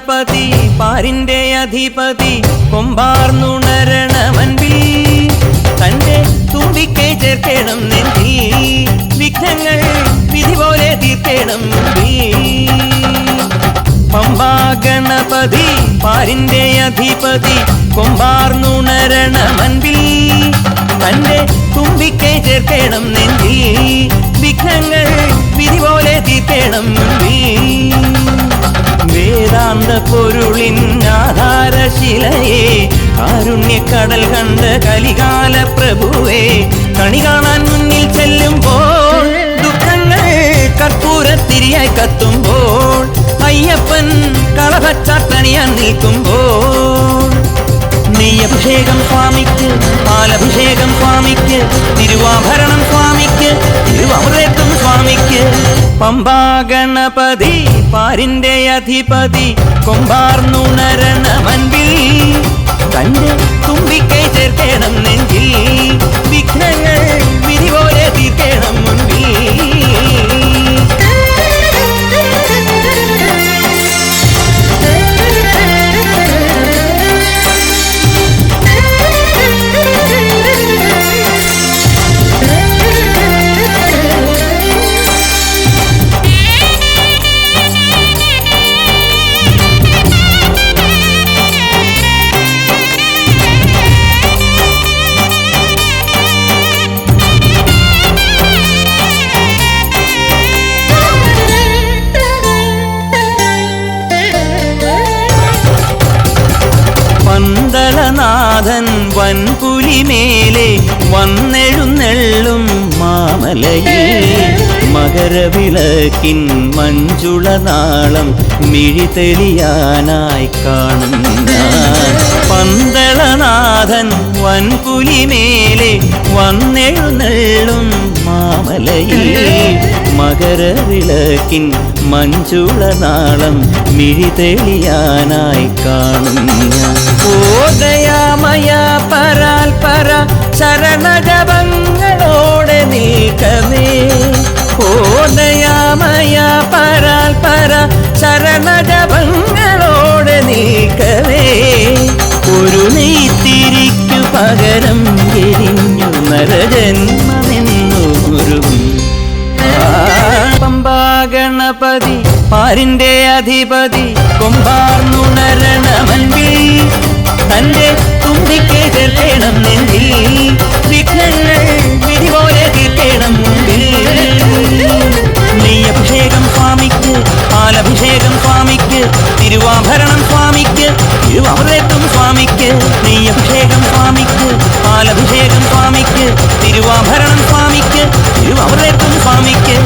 ഗണപതി പാരിന്റെ അധിപതി കൊമ്പാർന്നുണരണമൻപിൽ തന്റെ തുമ്പിക്കൈ ചേർക്കണം നെഞ്ചിൽ വിഘ്നങ്ങൾ വിധി പോലെ തീർക്കണം പമ്പാ ഗണപതി പാരിന്റെ അധിപതി കൊമ്പാർന്നുണരണമൻപിൽ തന്റെ തുമ്പിക്കൈ ചേർക്കണം നെഞ്ചിൽ വിഘ്നങ്ങൾ വിധി പോലെ തീർക്കണം വേദാന്ത പൊരുളിൻ ആധാരശിലയെ കാരുണ്യക്കടൽ കണ്ട കലികാല പ്രഭുവേ കണി കാണാൻ മുന്നിൽ ചെല്ലുമ്പോൾ ദുഃഖങ്ങൾ കർപ്പൂരത്തിരിയായി കത്തുമ്പോൾ അയ്യപ്പൻ കളഭച്ചാട്ടണിയാൻ നിൽക്കുമ്പോൾ നെയ്യഭിഷേകം സ്വാമിക്ക് പാലഭിഷേകം സ്വാമിക്ക് തിരുവാഭരണം സ്വാമിക്ക് തിരുവമൃതത്വം സ്വാമിക്ക് പമ്പാ ഗണപതി പാരിന്റെ അധിപതി കൊമ്പാർന്നുണരണമൻപിൽ തന്റെ തുമ്പിക്കൈ ചേർക്കണം നെഞ്ചിൽ വിഘ്നങ്ങൾ വിധി പോലെ തീർക്കണം മുൻപിൽ പന്തളനാഥൻ വൻപുലിമേലെ വന്നെഴുന്നെള്ളും മാമലയിൽ മകരവിളക്കിൻ മഞ്ജുളനാളം മിഴിതെളിയാനായി കാണും ഞാൻ പന്തളനാഥൻ വൻപുലിമേലെ വന്നെഴുന്നെള്ളും മാമലയിൽ മകരവിളക്കിൻ മഞ്ജുളനാളം മിഴിതെളിയാനായി കാണും ഞാൻ ഓദയാമയ പരാൽ പര ശരണജപങ്ങളോടെ നിൽക്കമേ ഓദയാമയ പരാൽ പര ശരണജപങ്ങളോടെ നിൽക്കമേ ഒരു നെയ്ത്തിരിക്കു പകരം എരിഞ്ഞു നരജന്മമെന്നൊരു പമ്പാ ഗണപതി പാരിന്റെ അധിപതി കൊമ്പാർന്നുണരണമൻപിൽ തന്റെ തുമ്പിക്കൈ ചേർക്കണം നെഞ്ചിൽ വിഘ്നങ്ങൾ വിധി പോലെ തീർക്കണം മുമ്പിൽ നെയ്യഭിഷേകം സ്വാമിക്ക് പാലഭിഷേകം സ്വാമിക്ക് തിരുവാഭരണം സ്വാമിക്ക് തിരുവമൃതത്വം സ്വാമിക്ക് നെയ്യഭിഷേകം സ്വാമിക്ക് പാലഭിഷേകം സ്വാമിക്ക് തിരുവാഭരണം സ്വാമിക്ക് തിരുവമൃതത്വം സ്വാമിക്ക്